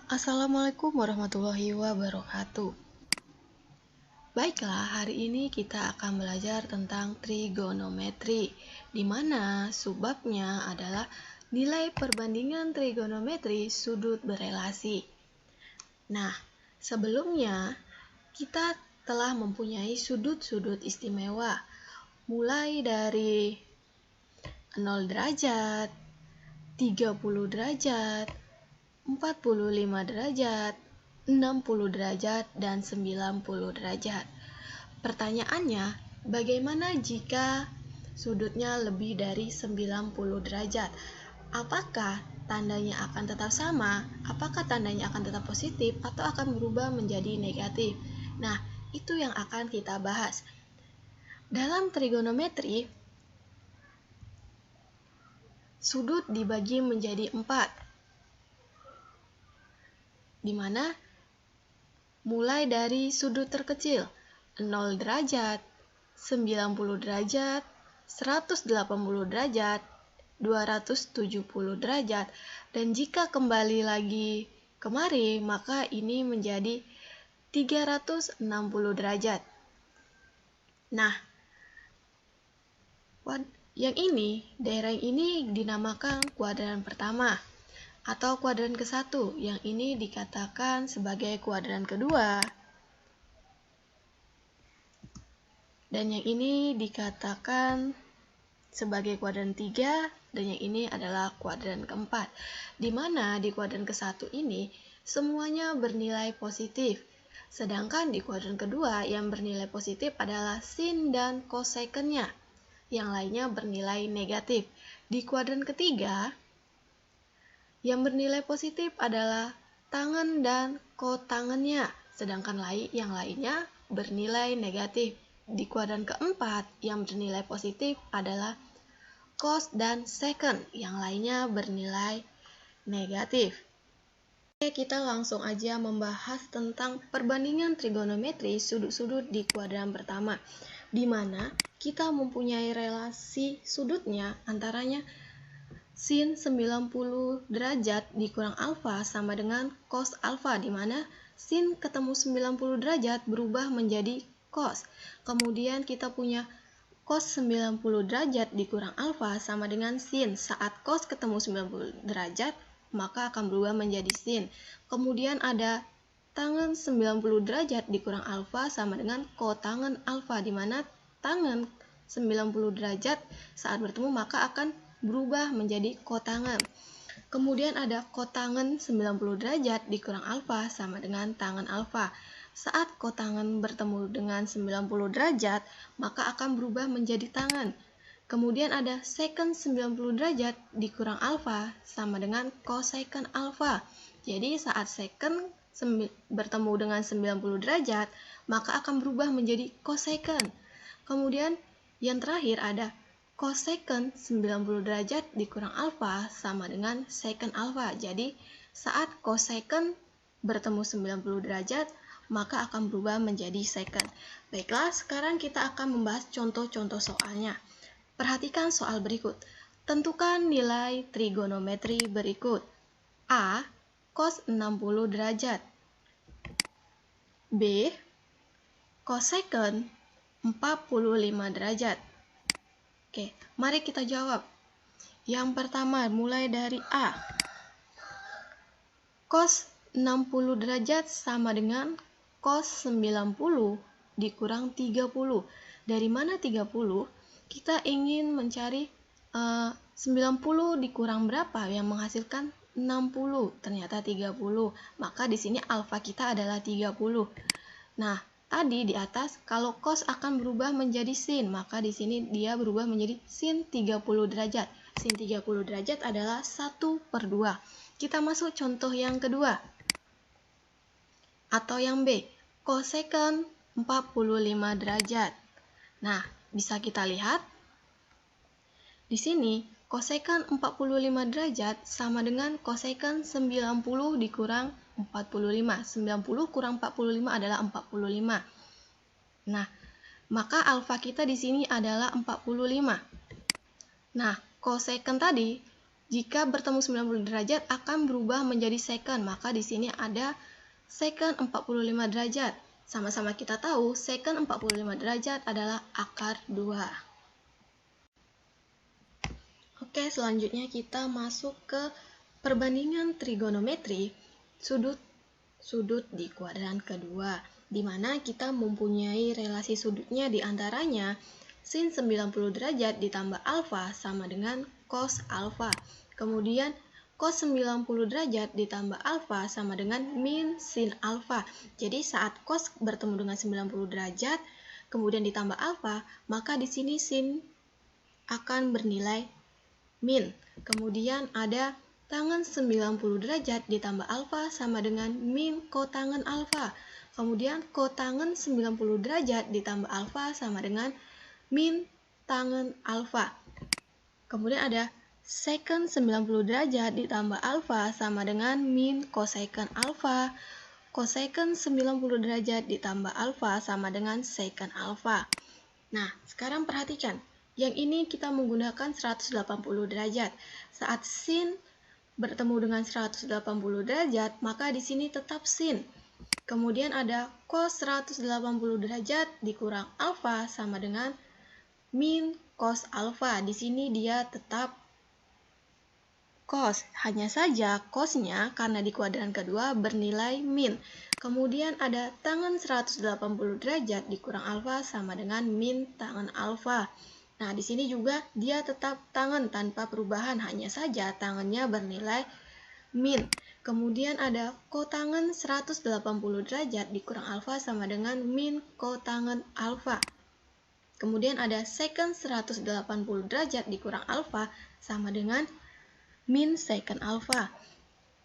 Assalamualaikum warahmatullahi wabarakatuh. Baiklah, hari ini kita akan belajar tentang trigonometri, di mana subbabnya adalah nilai perbandingan trigonometri sudut berelasi. Nah, sebelumnya kita telah mempunyai sudut-sudut istimewa, mulai dari 0 derajat, 30 derajat, 45 derajat, 60 derajat, dan 90 derajat. Pertanyaannya, bagaimana jika sudutnya lebih dari 90 derajat? Apakah tandanya akan tetap sama? Apakah tandanya akan tetap positif atau akan berubah menjadi negatif? Nah, itu yang akan kita bahas. Dalam trigonometri, sudut dibagi menjadi 4, di mana mulai dari sudut terkecil 0 derajat, 90 derajat, 180 derajat, 270 derajat, dan jika kembali lagi kemari maka ini menjadi 360 derajat. Nah, daerah ini dinamakan kuadran pertama atau kuadran ke-1, yang ini dikatakan sebagai kuadran kedua, dan yang ini dikatakan sebagai kuadran 3, dan yang ini adalah kuadran keempat, di mana di kuadran ke-1 ini semuanya bernilai positif, sedangkan di kuadran kedua yang bernilai positif adalah sin dan kosekennya, yang lainnya bernilai negatif. Di kuadran ketiga yang bernilai positif adalah tangen dan kotangennya, sedangkan yang lainnya bernilai negatif. Di kuadran keempat yang bernilai positif adalah cos dan secant, yang lainnya bernilai negatif. Oke, kita langsung aja membahas tentang perbandingan trigonometri sudut-sudut di kuadran pertama, di mana kita mempunyai relasi sudutnya antaranya sin 90 derajat dikurang alfa sama dengan cos alfa, di mana sin ketemu 90 derajat berubah menjadi cos. Kemudian kita punya cos 90 derajat dikurang alfa sama dengan sin. Saat cos ketemu 90 derajat, maka akan berubah menjadi sin. Kemudian ada tangen 90 derajat dikurang alfa sama dengan kotangen alfa, di mana tangen 90 derajat saat bertemu maka akan berubah menjadi kotangen. Kemudian ada kotangen 90 derajat dikurang alfa sama dengan tangen alfa. Saat kotangen bertemu dengan 90 derajat, maka akan berubah menjadi tangen. Kemudian ada secant 90 derajat dikurang alfa sama dengan cosecant alfa. Jadi saat secant bertemu dengan 90 derajat, maka akan berubah menjadi cosecant. Kemudian yang terakhir ada cosecant 90 derajat dikurang alfa sama dengan secant alfa. Jadi saat cosecant bertemu 90 derajat, maka akan berubah menjadi secant. Baiklah, sekarang kita akan membahas contoh-contoh soalnya. Perhatikan soal berikut. Tentukan nilai trigonometri berikut. A. Cos 60 derajat. B. Cosecant 45 derajat. Oke, mari kita jawab. Yang pertama, mulai dari A. Cos 60 derajat sama dengan cos 90 dikurang 30. Dari mana 30? Kita ingin mencari 90 dikurang berapa yang menghasilkan 60. Ternyata 30. Maka di sini alfa kita adalah 30. Nah, tadi di atas kalau cos akan berubah menjadi sin, maka di sini dia berubah menjadi sin 30 derajat. Sin 30 derajat adalah 1/2. Kita masuk contoh yang kedua. Atau yang B, cosecant 45 derajat. Nah, bisa kita lihat di sini cosecant 45 derajat sama dengan cosecant 90 dikurang 45. 90 kurang 45 adalah 45. Nah, maka alfa kita di sini adalah 45. Nah, cosecant tadi jika bertemu 90 derajat akan berubah menjadi secant, maka di sini ada secant 45 derajat. Sama-sama kita tahu secant 45 derajat adalah akar 2. Oke, selanjutnya kita masuk ke perbandingan trigonometri sudut di kuadran kedua, di mana kita mempunyai relasi sudutnya di antaranya sin 90 derajat ditambah alfa sama dengan cos alfa. Kemudian cos 90 derajat ditambah alfa sama dengan min sin alfa. Jadi saat cos bertemu dengan 90 derajat kemudian ditambah alfa, maka di sini sin akan bernilai min. Kemudian ada tangen 90 derajat ditambah alfa sama dengan min kotangen alfa. Kemudian kotangen 90 derajat ditambah alfa sama dengan min tangen alfa. Kemudian ada secant 90 derajat ditambah alfa sama dengan min cosecant alfa. Cosecant 90 derajat ditambah alfa sama dengan secant alfa. Nah, sekarang perhatikan. Yang ini kita menggunakan 180 derajat. Saat sin bertemu dengan 180 derajat, maka di sini tetap sin. Kemudian ada cos 180 derajat dikurang alfa sama dengan min cos alfa. Di sini dia tetap cos. Hanya saja cosnya karena di kuadran kedua bernilai min. Kemudian ada tangen 180 derajat dikurang alfa sama dengan min tangen alfa. Nah, di sini juga dia tetap tangen tanpa perubahan, hanya saja tangennya bernilai min. Kemudian ada kotangen 180 derajat dikurang alfa sama dengan min kotangen alfa. Kemudian ada secant 180 derajat dikurang alfa sama dengan min secant alfa.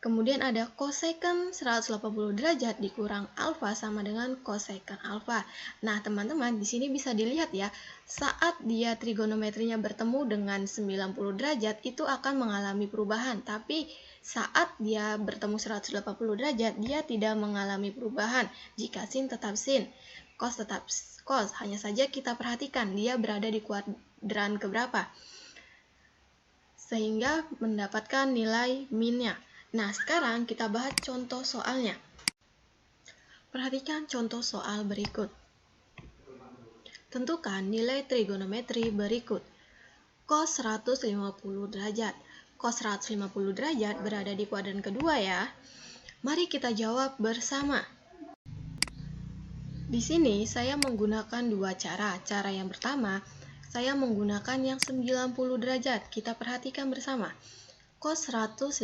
Kemudian ada cosecant 180 derajat dikurang alfa sama dengan cosecant alfa. Nah, teman-teman, di sini bisa dilihat ya, saat dia trigonometrinya bertemu dengan 90 derajat itu akan mengalami perubahan, tapi saat dia bertemu 180 derajat dia tidak mengalami perubahan. Jika sin tetap sin, cos tetap cos. Hanya saja kita perhatikan dia berada di kuadran keberapa, sehingga mendapatkan nilai minnya. Nah, sekarang kita bahas contoh soalnya. Perhatikan contoh soal berikut. Tentukan nilai trigonometri berikut. Cos 150 derajat. Cos 150 derajat berada di kuadran kedua ya. Mari kita jawab bersama. Di sini saya menggunakan dua cara. Cara yang pertama, saya menggunakan yang 90 derajat. Kita perhatikan bersama. Cos 150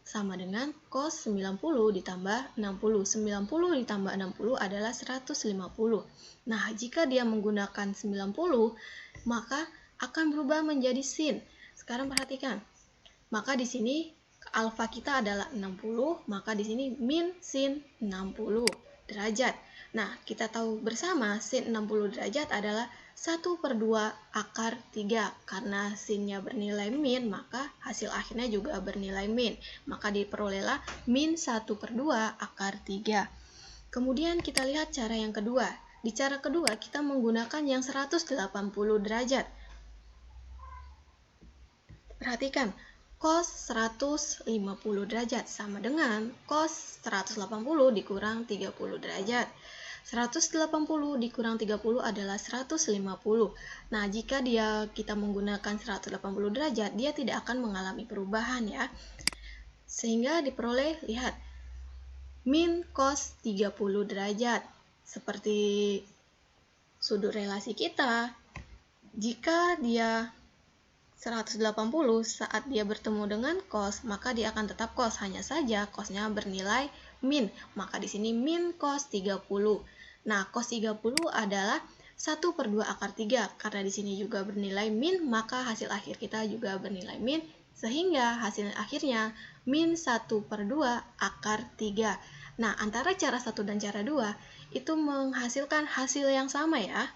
sama dengan cos 90 ditambah 60. 90 ditambah 60 adalah 150. Nah, jika dia menggunakan 90, maka akan berubah menjadi sin. Sekarang perhatikan. Maka di sini alfa kita adalah 60, maka di sini min sin 60 derajat. Nah, kita tahu bersama sin 60 derajat adalah 1/2 akar 3. Karena sinnya bernilai min, maka hasil akhirnya juga bernilai min. Maka diperolehlah min 1/2 akar 3. Kemudian kita lihat cara yang kedua. Di cara kedua kita menggunakan yang 180 derajat. Perhatikan, cos 150 derajat sama dengan cos 180 dikurang 30 derajat. 180 dikurang 30 adalah 150. Nah, jika kita menggunakan 180 derajat, dia tidak akan mengalami perubahan ya. Sehingga diperoleh, lihat, min cos 30 derajat. Seperti sudut relasi kita, jika dia 180 saat dia bertemu dengan cos, maka dia akan tetap cos. Hanya saja cosnya bernilai min. Maka di sini min cos 30. Nah, cos 30 adalah 1/2 akar 3. Karena di sini juga bernilai min, maka hasil akhir kita juga bernilai min. Sehingga hasil akhirnya min 1/2 akar 3. Nah, antara cara 1 dan cara 2 itu menghasilkan hasil yang sama ya.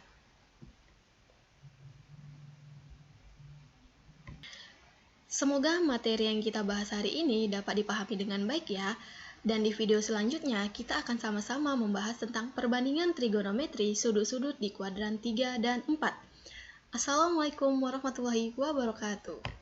Semoga materi yang kita bahas hari ini dapat dipahami dengan baik ya. Dan di video selanjutnya kita akan sama-sama membahas tentang perbandingan trigonometri sudut-sudut di kuadran 3 dan 4. Assalamualaikum warahmatullahi wabarakatuh.